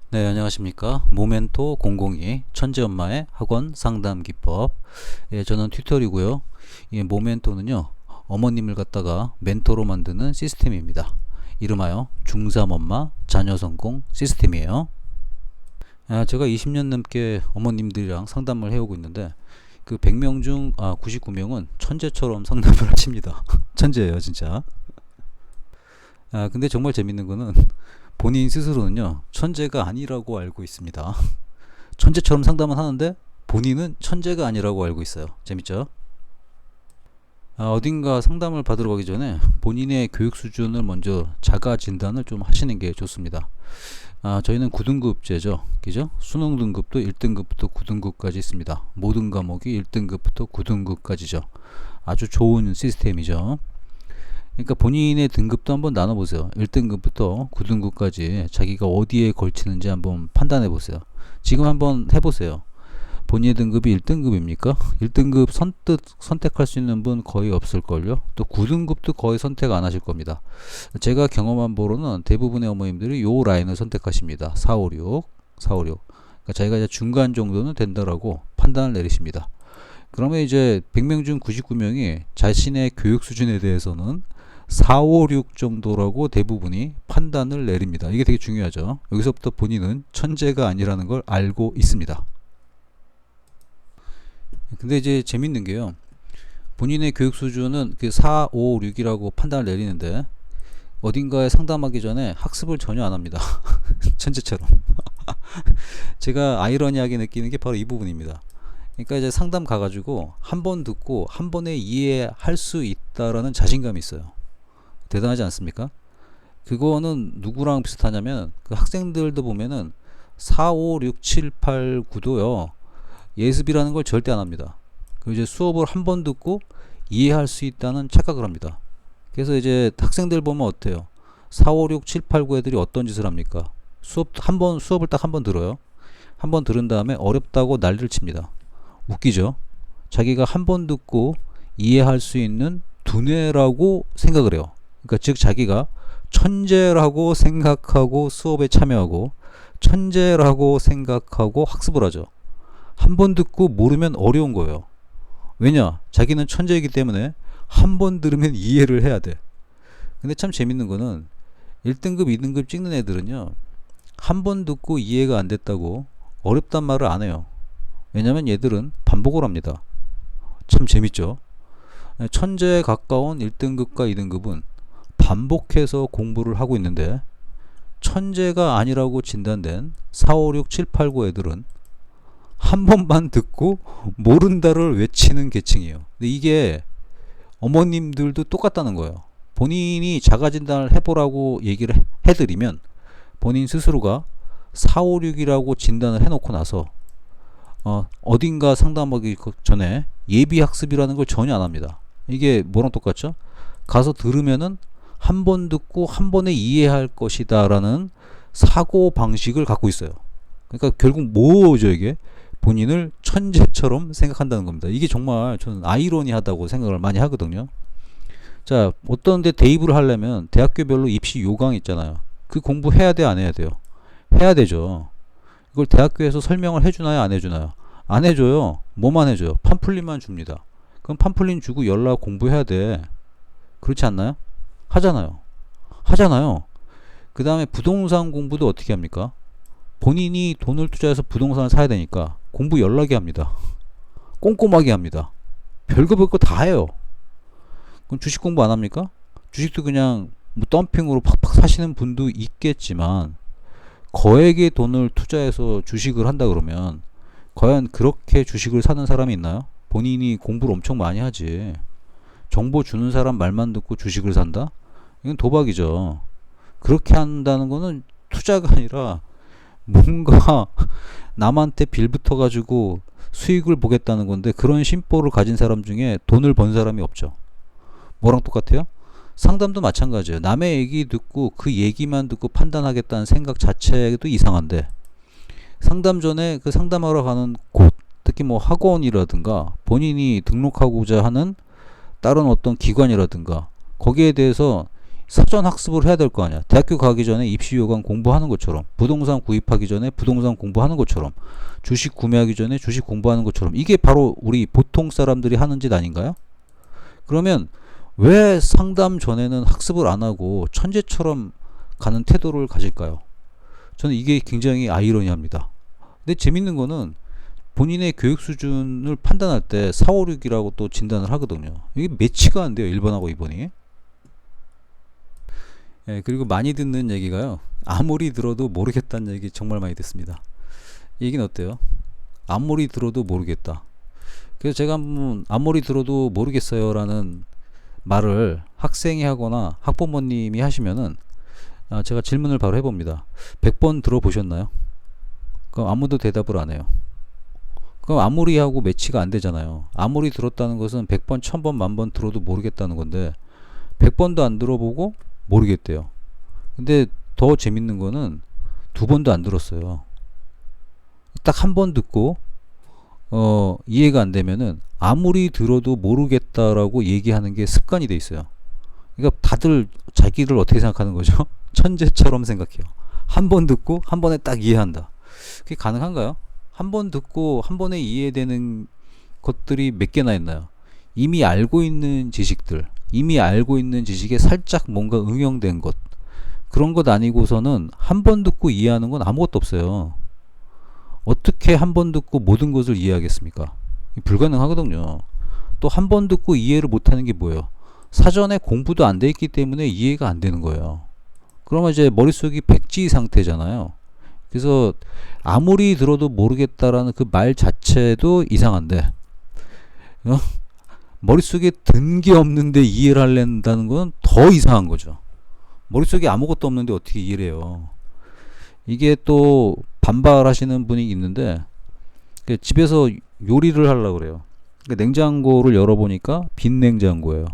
네, 안녕하십니까. 모멘토 002 천재엄마의 학원 상담 기법. 예, 저는 튜터리고요. 이 모멘토는요, 어머님을 갖다가 멘토로 만드는 시스템입니다. 이름하여 중3 엄마 자녀 성공 시스템이에요. 제가 20년 넘게 어머님들이랑 상담을 해오고 있는데 그 100명 중 99명은 천재처럼 상담을 하십니다. 천재예요, 진짜. 근데 정말 재밌는 거는 본인 스스로는요, 천재가 아니라고 알고 있습니다. 천재처럼 상담은 하는데 본인은 천재가 아니라고 알고 있어요. 재밌죠? 어딘가 상담을 받으러 가기 전에 본인의 교육 수준을 먼저 자가 진단을 좀 하시는 게 좋습니다. 저희는 9등급제죠. 그죠? 수능 등급도 1등급부터 9등급까지 있습니다. 모든 과목이 1등급부터 9등급까지죠. 아주 좋은 시스템이죠. 그러니까 본인의 등급도 한번 나눠보세요. 1등급부터 9등급까지 자기가 어디에 걸치는지 한번 판단해 보세요. 지금 한번 해보세요. 본인의 등급이 1등급입니까? 1등급 선뜻 선택할 수 있는 분 거의 없을걸요? 또 9등급도 거의 선택 안 하실 겁니다. 제가 경험한 바로는 대부분의 어머님들이 요 라인을 선택하십니다. 4, 5, 6. 4, 5, 6. 그러니까 자기가 이제 중간 정도는 된다라고 판단을 내리십니다. 그러면 이제 100명 중 99명이 자신의 교육 수준에 대해서는 4, 5, 6 정도라고 대부분이 판단을 내립니다. 이게 되게 중요하죠. 여기서부터 본인은 천재가 아니라는 걸 알고 있습니다. 근데 이제 재밌는 게요. 본인의 교육 수준은 그 4, 5, 6이라고 판단을 내리는데 어딘가에 상담하기 전에 학습을 전혀 안 합니다. 천재처럼. 제가 아이러니하게 느끼는 게 바로 이 부분입니다. 그러니까 이제 상담 가가지고 한 번 듣고 한 번에 이해할 수 있다라는 자신감이 있어요. 대단하지 않습니까? 그거는 누구랑 비슷하냐면 그 학생들도 보면은 4, 5, 6, 7, 8, 9도요. 예습이라는 걸 절대 안 합니다. 그 이제 수업을 한 번 듣고 이해할 수 있다는 착각을 합니다. 그래서 이제 학생들 보면 어때요? 4, 5, 6, 7, 8, 9 애들이 어떤 짓을 합니까? 수업을 딱 한 번 들어요. 한 번 들은 다음에 어렵다고 난리를 칩니다. 웃기죠? 자기가 한 번 듣고 이해할 수 있는 두뇌라고 생각을 해요. 그러니까 즉 자기가 천재라고 생각하고 수업에 참여하고 천재라고 생각하고 학습을 하죠. 한 번 듣고 모르면 어려운 거예요. 왜냐? 자기는 천재이기 때문에 한 번 들으면 이해를 해야 돼. 근데 참 재밌는 거는 1등급, 2등급 찍는 애들은요. 한 번 듣고 이해가 안 됐다고 어렵단 말을 안 해요. 왜냐면 얘들은 반복을 합니다. 참 재밌죠? 천재에 가까운 1등급과 2등급은 반복해서 공부를 하고 있는데 천재가 아니라고 진단된 4, 5, 6, 7, 8, 9 애들은 한 번만 듣고 모른다를 외치는 계층이에요. 근데 이게 어머님들도 똑같다는 거예요. 본인이 자가진단을 해보라고 얘기를 해드리면 본인 스스로가 4, 5, 6이라고 진단을 해놓고 나서 어딘가 상담하기 전에 예비학습이라는 걸 전혀 안 합니다. 이게 뭐랑 똑같죠? 가서 들으면은 한 번 듣고 한 번에 이해할 것이다 라는 사고 방식을 갖고 있어요. 그러니까 결국 뭐죠 이게? 본인을 천재처럼 생각한다는 겁니다. 이게 정말 저는 아이러니하다고 생각을 많이 하거든요. 자, 어떤 데 대입을 하려면 대학교별로 입시 요강 있잖아요. 그 공부해야 돼, 안 해야 돼요? 해야 되죠. 이걸 대학교에서 설명을 해주나요, 안 해주나요? 안 해줘요. 뭐만 해줘요? 팜플릿만 줍니다. 그럼 팜플릿 주고 연락 공부해야 돼. 그렇지 않나요? 하잖아요. 하잖아요. 그 다음에 부동산 공부도 어떻게 합니까? 본인이 돈을 투자해서 부동산을 사야 되니까 공부 연락이 합니다. 꼼꼼하게 합니다. 별거 다 해요. 그럼 주식 공부 안 합니까? 주식도 그냥 뭐 덤핑으로 팍팍 사시는 분도 있겠지만 거액의 돈을 투자해서 주식을 한다 그러면 과연 그렇게 주식을 사는 사람이 있나요? 본인이 공부를 엄청 많이 하지. 정보 주는 사람 말만 듣고 주식을 산다? 이건 도박이죠. 그렇게 한다는 거는 투자가 아니라 뭔가 남한테 빌 붙어가지고 수익을 보겠다는 건데 그런 심보를 가진 사람 중에 돈을 번 사람이 없죠. 뭐랑 똑같아요? 상담도 마찬가지예요. 남의 얘기 듣고 그 얘기만 듣고 판단하겠다는 생각 자체도 이상한데 상담 전에 그 상담하러 가는 곳, 특히 뭐 학원이라든가 본인이 등록하고자 하는 다른 어떤 기관이라든가 거기에 대해서 사전 학습을 해야 될 거 아니야. 대학교 가기 전에 입시요강 공부하는 것처럼, 부동산 구입하기 전에 부동산 공부하는 것처럼, 주식 구매하기 전에 주식 공부하는 것처럼, 이게 바로 우리 보통 사람들이 하는 짓 아닌가요? 그러면 왜 상담 전에는 학습을 안 하고 천재처럼 가는 태도를 가질까요? 저는 이게 굉장히 아이러니합니다. 근데 재밌는 거는 본인의 교육 수준을 판단할 때 4, 5, 6이라고 또 진단을 하거든요. 이게 매치가 안 돼요. 1번하고 2번이. 예, 그리고 많이 듣는 얘기가요. 아무리 들어도 모르겠다는 얘기 정말 많이 듣습니다. 이 얘기는 어때요? 아무리 들어도 모르겠다. 그래서 제가 한번 아무리 들어도 모르겠어요 라는 말을 학생이 하거나 학부모님이 하시면은 제가 질문을 바로 해봅니다. 100번 들어보셨나요? 그럼 아무도 대답을 안 해요. 그럼 아무리 하고 매치가 안 되잖아요. 아무리 들었다는 것은 100번, 1000번, 만번 들어도 모르겠다는 건데 100번도 안 들어보고 모르겠대요. 근데 더 재밌는 거는 2번도 안 들었어요. 딱 한 번 듣고 이해가 안 되면은 아무리 들어도 모르겠다라고 얘기하는 게 습관이 돼 있어요. 그러니까 다들 자기를 어떻게 생각하는 거죠? 천재처럼 생각해요. 한 번 듣고 한 번에 딱 이해한다. 그게 가능한가요? 한 번 듣고 한 번에 이해되는 것들이 몇 개나 있나요? 이미 알고 있는 지식들, 이미 알고 있는 지식에 살짝 뭔가 응용된 것, 그런 것 아니고서는 한 번 듣고 이해하는 건 아무것도 없어요. 어떻게 한 번 듣고 모든 것을 이해하겠습니까? 불가능하거든요. 또 한 번 듣고 이해를 못하는 게 뭐예요? 사전에 공부도 안 돼 있기 때문에 이해가 안 되는 거예요. 그러면 이제 머릿속이 백지 상태잖아요. 그래서 아무리 들어도 모르겠다라는 그 말 자체도 이상한데 머릿속에 든 게 없는데 이해를 하려는 건 더 이상한 거죠. 머릿속에 아무것도 없는데 어떻게 이해를 해요? 이게 또 반발하시는 분이 있는데 집에서 요리를 하려고 그래요. 냉장고를 열어보니까 빈 냉장고예요.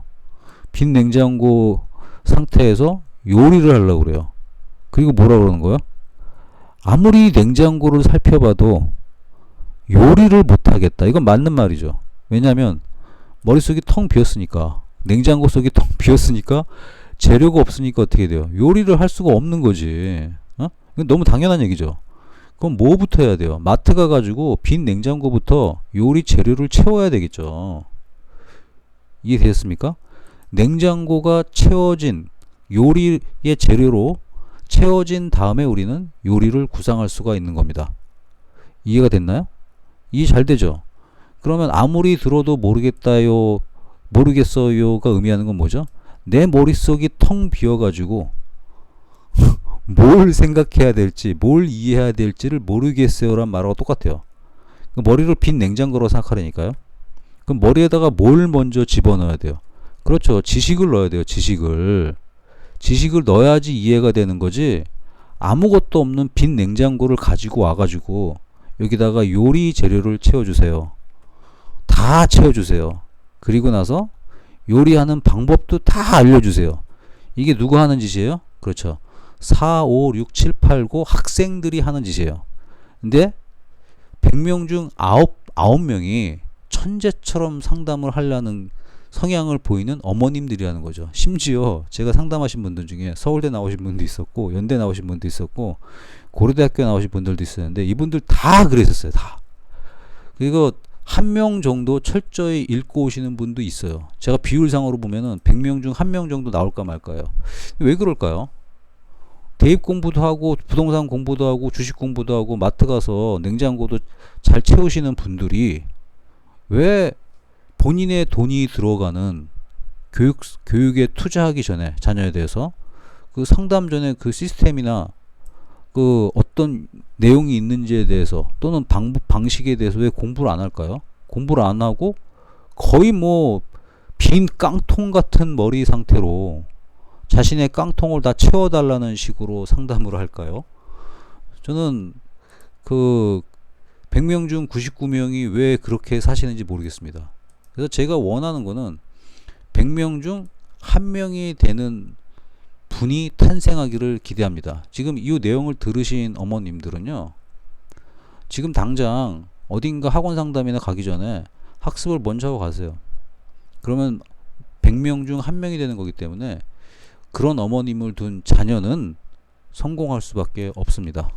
빈 냉장고 상태에서 요리를 하려고 그래요. 그리고 뭐라 그러는 거야? 아무리 냉장고를 살펴봐도 요리를 못하겠다. 이건 맞는 말이죠. 왜냐하면 머릿속이 텅 비었으니까, 냉장고 속이 텅 비었으니까 재료가 없으니까 어떻게 돼요? 요리를 할 수가 없는 거지. 이건 너무 당연한 얘기죠. 그럼 뭐부터 해야 돼요? 마트 가가지고 빈 냉장고부터 요리 재료를 채워야 되겠죠. 이해되셨습니까? 냉장고가 채워진 요리의 재료로 채워진 다음에 우리는 요리를 구상할 수가 있는 겁니다. 이해가 됐나요? 이해 잘 되죠? 그러면 아무리 들어도 모르겠다요, 모르겠어요가 의미하는 건 뭐죠? 내 머릿속이 텅 비어가지고 뭘 생각해야 될지, 뭘 이해해야 될지를 모르겠어요란 말하고 똑같아요. 머리를 빈 냉장고로 생각하려니까요. 그럼 머리에다가 뭘 먼저 집어넣어야 돼요? 그렇죠. 지식을 넣어야 돼요. 지식을 넣어야지 이해가 되는 거지. 아무것도 없는 빈 냉장고를 가지고 와가지고 여기다가 요리 재료를 채워주세요. 다 채워주세요. 그리고 나서 요리하는 방법도 다 알려주세요. 이게 누가 하는 짓이에요? 그렇죠. 4, 5, 6, 7, 8, 9 학생들이 하는 짓이에요. 근데 100명 중 9명이 천재처럼 상담을 하려는 성향을 보이는 어머님들이라는 거죠. 심지어 제가 상담하신 분들 중에 서울대 나오신 분도 있었고, 연대 나오신 분도 있었고, 고려대학교 나오신 분들도 있었는데 이분들 다 그랬었어요. 다. 그리고 한 명 정도 철저히 읽고 오시는 분도 있어요. 제가 비율상으로 보면은 100명 중 1명 정도 나올까 말까요. 왜 그럴까요? 대입 공부도 하고 부동산 공부도 하고 주식 공부도 하고 마트 가서 냉장고도 잘 채우시는 분들이 왜 본인의 돈이 들어가는 교육에 투자하기 전에 자녀에 대해서 그 상담 전에 그 시스템이나 그 어떤 내용이 있는지에 대해서 또는 방식에 대해서 왜 공부를 안 할까요? 공부를 안 하고 거의 뭐 빈 깡통 같은 머리 상태로 자신의 깡통을 다 채워달라는 식으로 상담을 할까요? 저는 그 100명 중 99명이 왜 그렇게 사시는지 모르겠습니다. 그래서 제가 원하는 거는 100명 중 1명이 되는 분이 탄생하기를 기대합니다. 지금 이 내용을 들으신 어머님들은요, 지금 당장 어딘가 학원 상담이나 가기 전에 학습을 먼저 하고 가세요. 그러면 100명 중 1명이 되는 거기 때문에 그런 어머님을 둔 자녀는 성공할 수밖에 없습니다.